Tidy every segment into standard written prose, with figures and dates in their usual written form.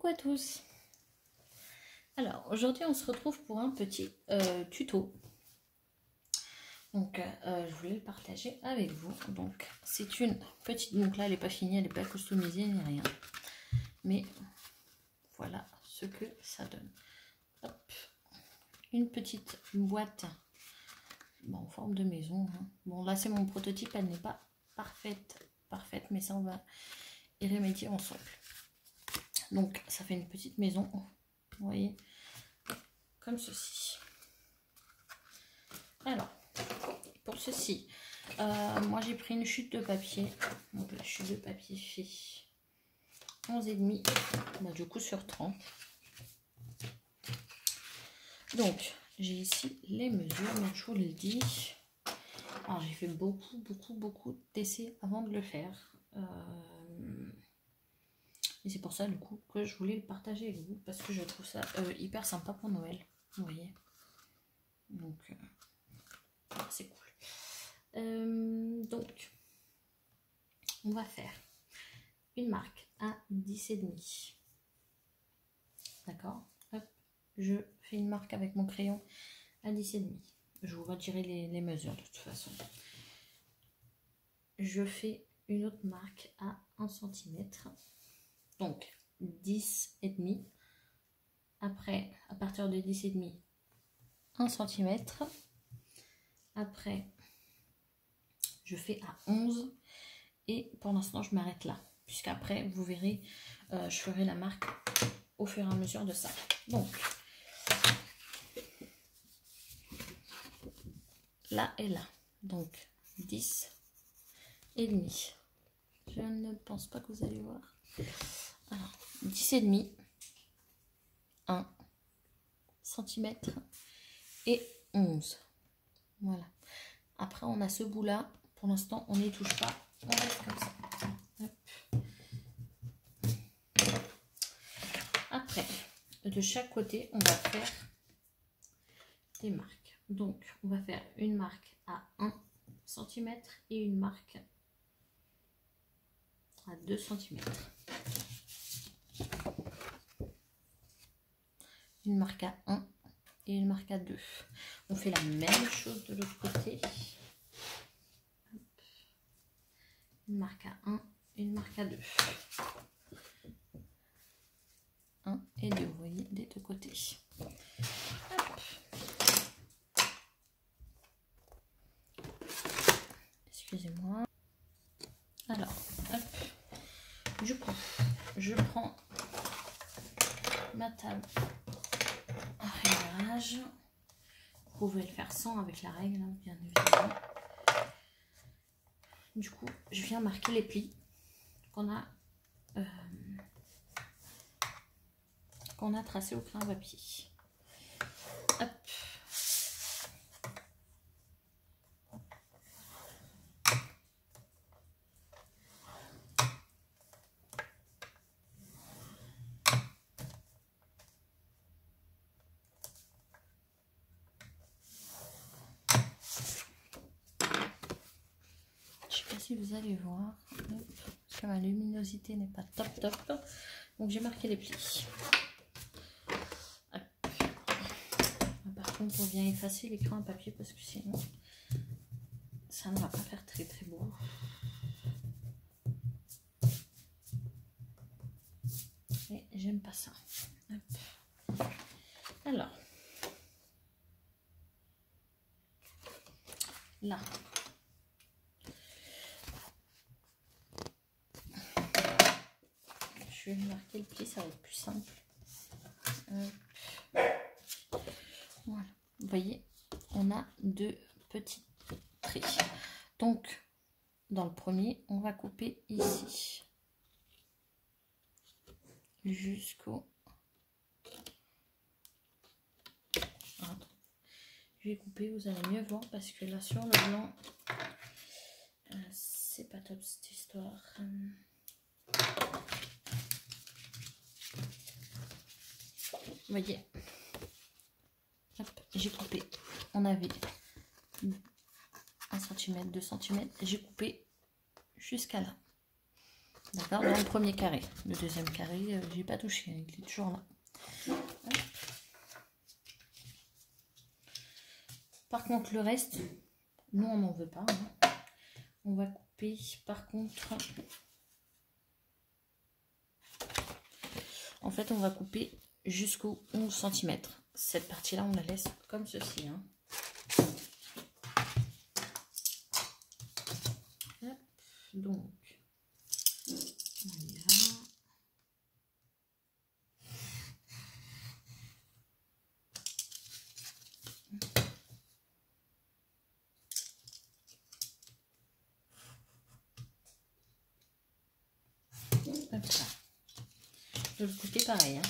Coucou à tous. Alors aujourd'hui on se retrouve pour un petit tuto. Donc je voulais le partager avec vous. Donc c'est une petite, donc là elle n'est pas finie, elle n'est pas customisée ni rien. Mais voilà ce que ça donne. Hop. Une petite boîte en forme de maison. Hein. Bon là c'est mon prototype, elle n'est pas parfaite, mais ça on va y remédier ensemble. Donc ça fait une petite maison, vous voyez, comme ceci. Alors, pour ceci, moi j'ai pris une chute de papier. Donc la chute de papier fait 11,5, bah, du coup sur 30. Donc j'ai ici les mesures, donc je vous le dis. Alors j'ai fait beaucoup d'essais avant de le faire. Et c'est pour ça du coup que je voulais le partager avec vous, parce que je trouve ça hyper sympa pour Noël, vous voyez. Donc c'est cool. Donc on va faire une marque à 10,5. D'accord. Hop, je fais une marque avec mon crayon à 10,5. Je vous retirer les mesures de toute façon. Je fais une autre marque à 1 cm. Donc 10,5. Après, à partir de 10,5, 1 cm. Après, je fais à 11. Et pour l'instant, je m'arrête là. Puisqu'après, vous verrez, je ferai la marque au fur et à mesure de ça. Donc, là et là. Donc, 10,5. Je ne pense pas que vous allez voir. Alors, 10,5, 1 cm et 11. Voilà. Après, on a ce bout-là. Pour l'instant, on n'y touche pas. On reste comme ça. Hop. Après, de chaque côté, on va faire des marques. Donc, on va faire une marque à 1 cm et une marque à 2 cm. Une marque à 1 et une marque à 2. On fait la même chose de l'autre côté. Une marque à 1 et une marque à 2. 1 et 2, vous voyez, des deux côtés. Hop. Excusez-moi. Alors, hop. Du coup, je prends ma table à réglage. Vous pouvez le faire sans avec la règle, hein, bien évidemment. Du coup, je viens marquer les plis qu'on a tracés au crayon à papier. Hop. Si vous allez voir, parce que ma luminosité n'est pas top, donc j'ai marqué les plis. Par contre, on vient effacer l'écran à papier parce que sinon ça ne va pas faire très beau. Et j'aime pas ça. Hop. Alors là, je vais marquer le pli, ça va être plus simple. Voilà, vous voyez, on a deux petits traits. Donc, dans le premier, on va couper ici jusqu'au... Je vais couper, vous allez mieux voir parce que là sur le blanc, c'est pas top cette histoire. Vous voyez, j'ai coupé, on avait 1 cm, 2 cm, j'ai coupé jusqu'à là. D'accord, dans le premier carré. Le deuxième carré, j'ai pas touché, il est toujours là. Hop. Par contre, le reste, nous on n'en veut pas. Hein. On va couper, par contre, en fait, on va couper jusqu'au 11 cm. Cette partie-là, on la laisse comme ceci. Hein. Hop. Donc, on y va. Hop là. De l'autre côté, pareil. Hein.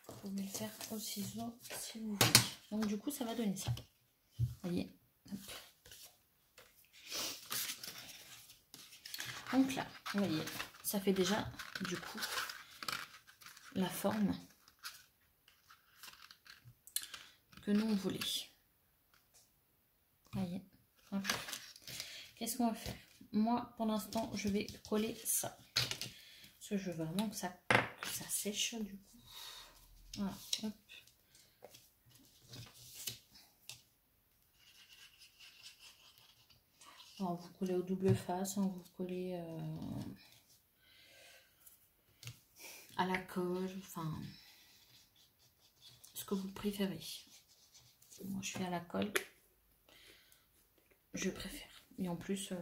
Vous pouvez le faire au ciseau si vous voulez. Donc du coup, ça va donner ça. Vous voyez. Hop. Donc là, vous voyez, ça fait déjà du coup la forme que nous on voulait. Vous voyez. Qu'est-ce qu'on va faire? Moi, pour l'instant, je vais coller ça. Parce que je veux vraiment que ça sèche du coup. Voilà. Hop. Alors, vous collez au double face, hein, vous collez à la colle, enfin, ce que vous préférez. Moi, je fais à la colle, je préfère. Et en plus,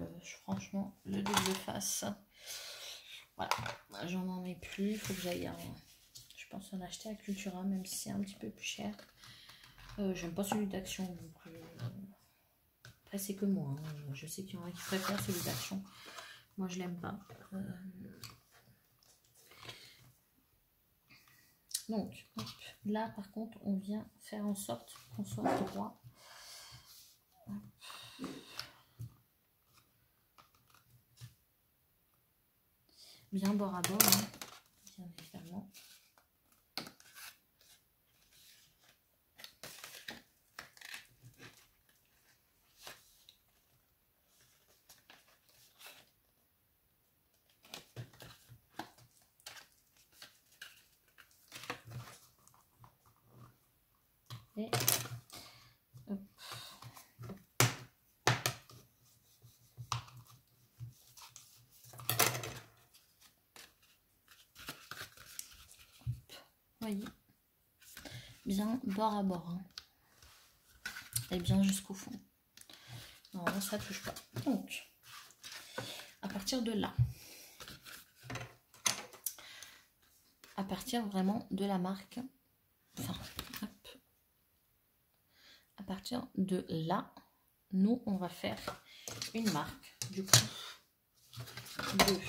franchement, le double face, voilà, j'en ai plus. Il faut que j'aille, je pense, en acheter à Cultura, même si c'est un petit peu plus cher. J'aime pas celui d'Action, donc après c'est que moi. Hein. Je sais qu'il y en a qui préfèrent celui d'Action. Moi, je l'aime pas. Donc, hop, là, par contre, on vient faire en sorte qu'on soit droit. Hop. Bien bord à bord, hein, bien évidemment. Et hop. Voyez, bien bord à bord, hein. Et bien jusqu'au fond. Non, ça touche pas. Donc, à partir de là, à partir vraiment de la marque, enfin, hop, à partir de là, nous, on va faire une marque, du coup, de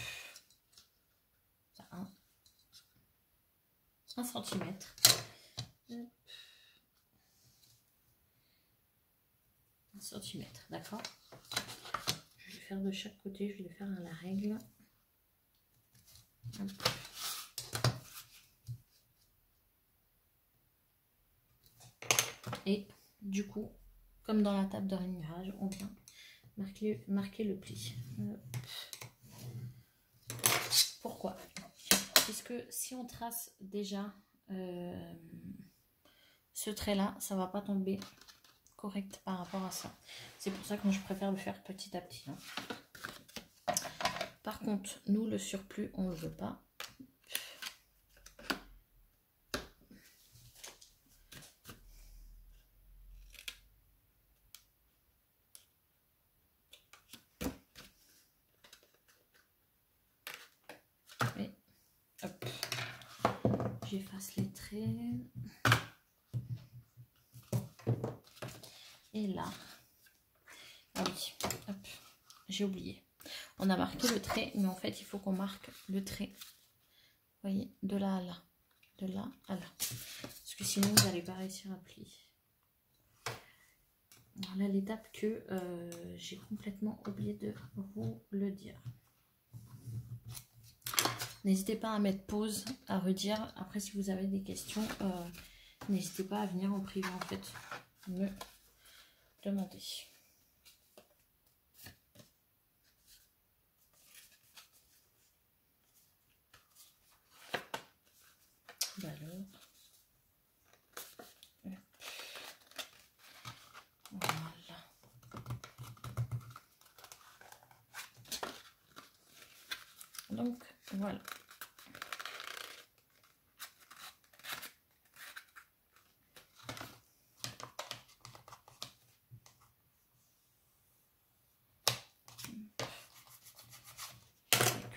1 cm. 1 cm, d'accord. Je vais faire de chaque côté, je vais le faire à la règle. Hop. Et du coup, comme dans la table de rainurage, on vient marquer le pli. Pourquoi? Puisque si on trace déjà ce trait-là, ça ne va pas tomber correct par rapport à ça. C'est pour ça que moi, je préfère le faire petit à petit. Hein. Par contre, nous, le surplus, on ne le veut pas. Et hop, j'efface les traits. Et là, ah oui, hop, j'ai oublié. On a marqué le trait, mais en fait, il faut qu'on marque le trait. Vous voyez, de là à là. De là à là. Parce que sinon, vous n'allez pas réussir à plier. Voilà l'étape que j'ai complètement oublié de vous le dire. N'hésitez pas à mettre pause, à redire. Après, si vous avez des questions, n'hésitez pas à venir en privé en fait, me demander. Bah alors. Voilà. Donc voilà.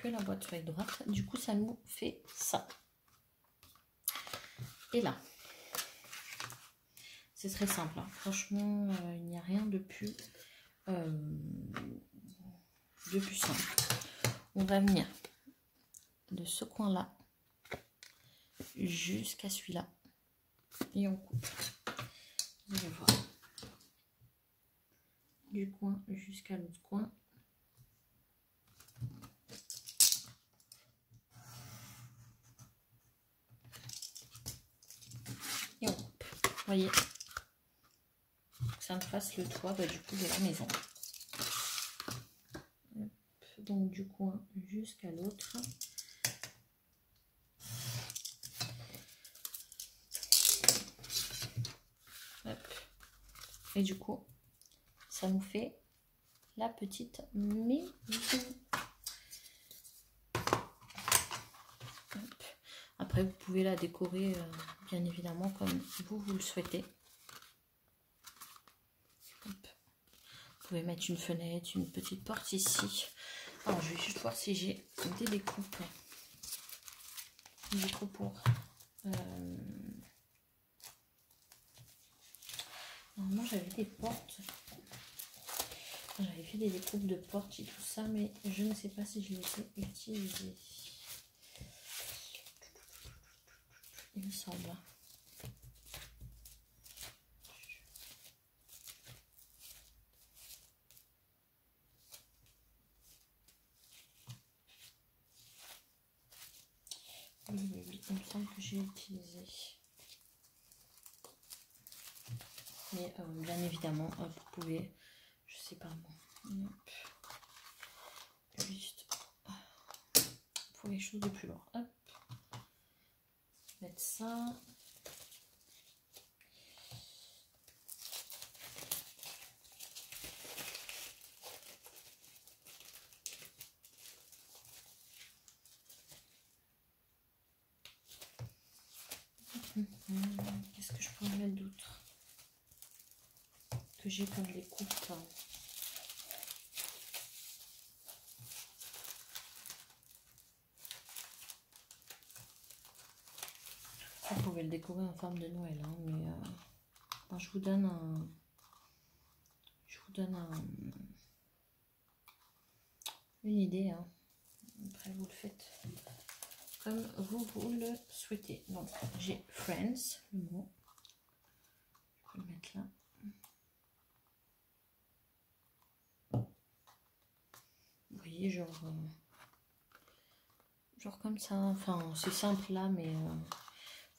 Que la boîte feuille droite, du coup ça nous fait ça. Et là, c'est très simple, hein. Franchement, il n'y a rien de plus simple. On va venir de ce coin là jusqu'à celui-là et on coupe. Vous allez voir, du coin jusqu'à l'autre coin. Et on coupe. Vous voyez, ça me fasse le toit du coup de la maison. Donc du coin jusqu'à l'autre. Et du coup, ça nous fait la petite maison. Après, vous pouvez la décorer bien évidemment comme vous le souhaitez. Hop. Vous pouvez mettre une fenêtre, une petite porte ici. Alors, je vais juste voir si j'ai des découpes. Des découpes pour... Normalement, j'avais des portes. J'avais fait des découpes de portes et tout ça, mais je ne sais pas si je les ai utilisées. Il me semble. Oui, il me semble que j'ai utilisé. Mais bien évidemment, vous pouvez, je sais pas moi, juste pour les choses de plus lourd. Hop, mettre ça. Qu'est-ce que je pourrais mettre d'autre que j'ai comme des coupes? Vous pouvez le décorer en forme de Noël, hein, mais moi, je vous donne une idée. Hein. Après, vous le faites comme vous le souhaitez. Donc, j'ai Friends, le mot. Je peux le mettre là. Vous voyez, genre comme ça. Enfin, c'est simple là, mais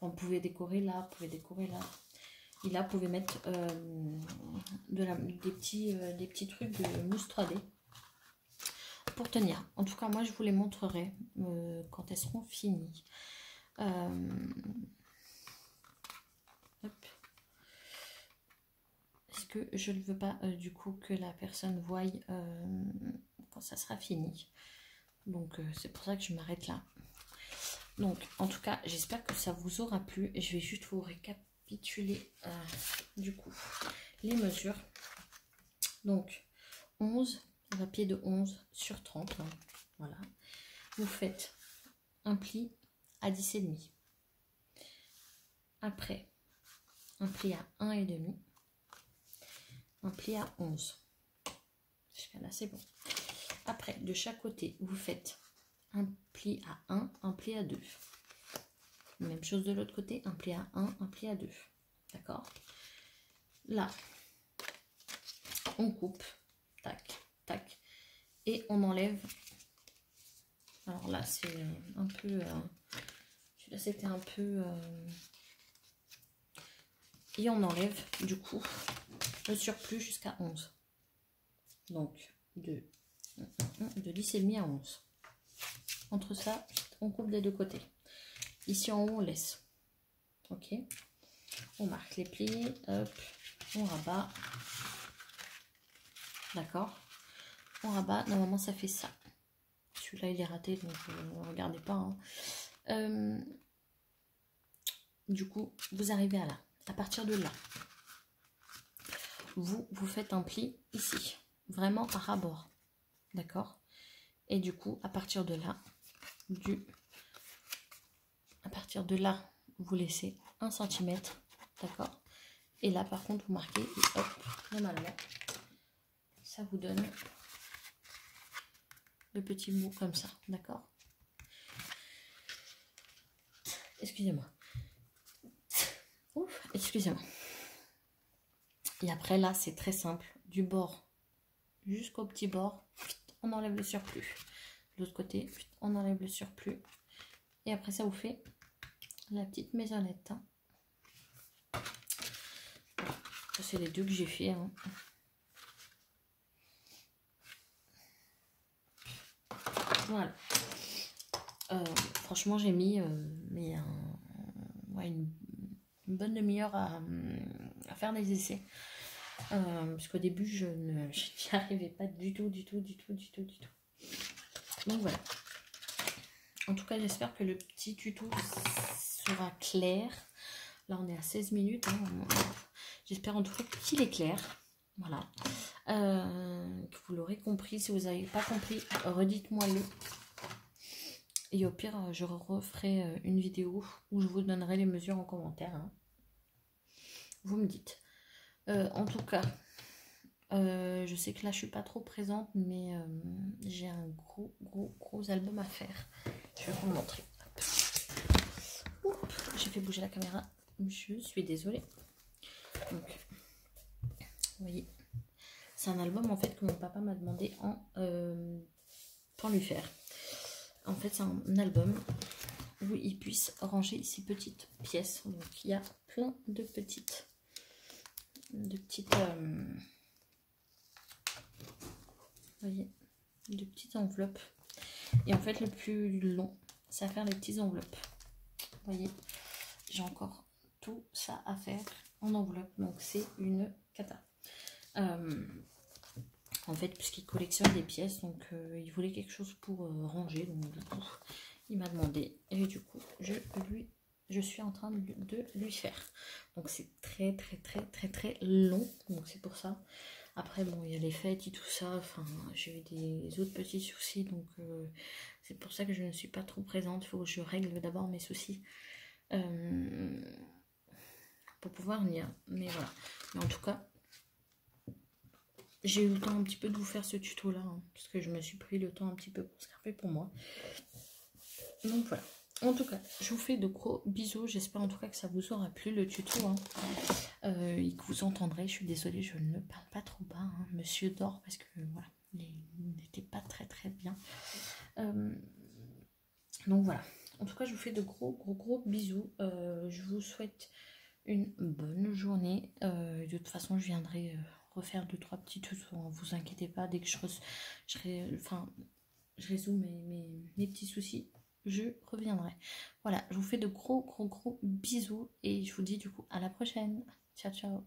on pouvait décorer là, vous pouvez décorer là. Et là, vous pouvez mettre des petits trucs de mousse 3D pour tenir. En tout cas, moi, je vous les montrerai quand elles seront finies. Parce que je ne veux pas du coup que la personne voie quand ça sera fini. Donc, c'est pour ça que je m'arrête là. Donc, en tout cas, j'espère que ça vous aura plu. Et je vais juste vous récapituler du coup les mesures. Donc, 11, papier de 11 sur 30. Hein, voilà. Vous faites un pli à 10,5. Après, un pli à 1,5. Un pli à 11. Jusqu'à là, c'est bon. Après, de chaque côté, vous faites un pli à 1, un pli à 2. Même chose de l'autre côté, un pli à 1, un pli à 2. D'accord? Là, on coupe. Tac, tac. Et on enlève. Alors là, c'est un peu... celui-là, c'était un peu... Et on enlève du coup le surplus jusqu'à 11. Donc de 10,5 à 11. Entre ça, on coupe des deux côtés. Ici en haut, on laisse. Ok. On marque les plis. Hop. On rabat. D'accord. On rabat. Normalement, ça fait ça. Celui-là, il est raté, donc ne regardez pas. Hein. Du coup, vous arrivez à là. À partir de là, vous faites un pli ici. Vraiment à ras-bord. D'accord. Et du coup, à partir de là, vous laissez 1 cm. D'accord. Et là, par contre, vous marquez. Et hop, normalement, ça vous donne le petit bout comme ça. D'accord. Excusez-moi. Ouf, excusez-moi. Et après, là, c'est très simple. Du bord jusqu'au petit bord, on enlève le surplus. De l'autre côté, on enlève le surplus. Et après, ça vous fait la petite maisonnette. Hein. Ça, c'est les deux que j'ai fait. Hein. Voilà. Franchement, j'ai mis ouais, une bonne demi-heure à faire des essais. Parce qu'au début, je n'y arrivais pas du tout. Donc voilà. En tout cas, j'espère que le petit tuto sera clair. Là, on est à 16 minutes. Hein. J'espère en tout cas qu'il est clair. Voilà. Que vous l'aurez compris. Si vous n'avez pas compris, redites-moi le. Et au pire, je referai une vidéo où je vous donnerai les mesures en commentaire. Hein. Vous me dites. En tout cas, je sais que là, je suis pas trop présente, mais j'ai un gros album à faire. Je vais vous le montrer. J'ai fait bouger la caméra. Je suis désolée. Donc, vous voyez, c'est un album en fait que mon papa m'a demandé pour lui faire. En fait, c'est un album où il puisse ranger ses petites pièces. Donc, il y a plein de petites, vous voyez, de petites enveloppes. Et en fait, le plus long, c'est à faire les petites enveloppes. Vous voyez, j'ai encore tout ça à faire en enveloppe. Donc, c'est une cata. En fait, puisqu'il collectionne des pièces, donc il voulait quelque chose pour ranger. Donc, du coup, il m'a demandé. Et du coup, je suis en train de lui faire. Donc, c'est très long. Donc, c'est pour ça. Après, bon, il y a les fêtes et tout ça. Enfin, j'ai eu des autres petits soucis. Donc, c'est pour ça que je ne suis pas trop présente. Il faut que je règle d'abord mes soucis. Pour pouvoir venir. Mais voilà. Mais en tout cas, j'ai eu le temps un petit peu de vous faire ce tuto là. Hein, parce que je me suis pris le temps un petit peu pour scarper pour moi. Donc voilà. En tout cas, je vous fais de gros bisous. J'espère en tout cas que ça vous aura plu le tuto. Hein. Et que vous entendrez. Je suis désolée, je ne parle pas trop bas. Hein. Monsieur dort parce que voilà, il n'était pas très bien. Donc voilà. En tout cas, je vous fais de gros bisous. Je vous souhaite une bonne journée. De toute façon, je viendrai refaire 2-3 petits tutos. Hein. Vous inquiétez pas. Dès que je résous mes petits soucis, je reviendrai. Voilà, je vous fais de gros bisous et je vous dis du coup à la prochaine. Ciao.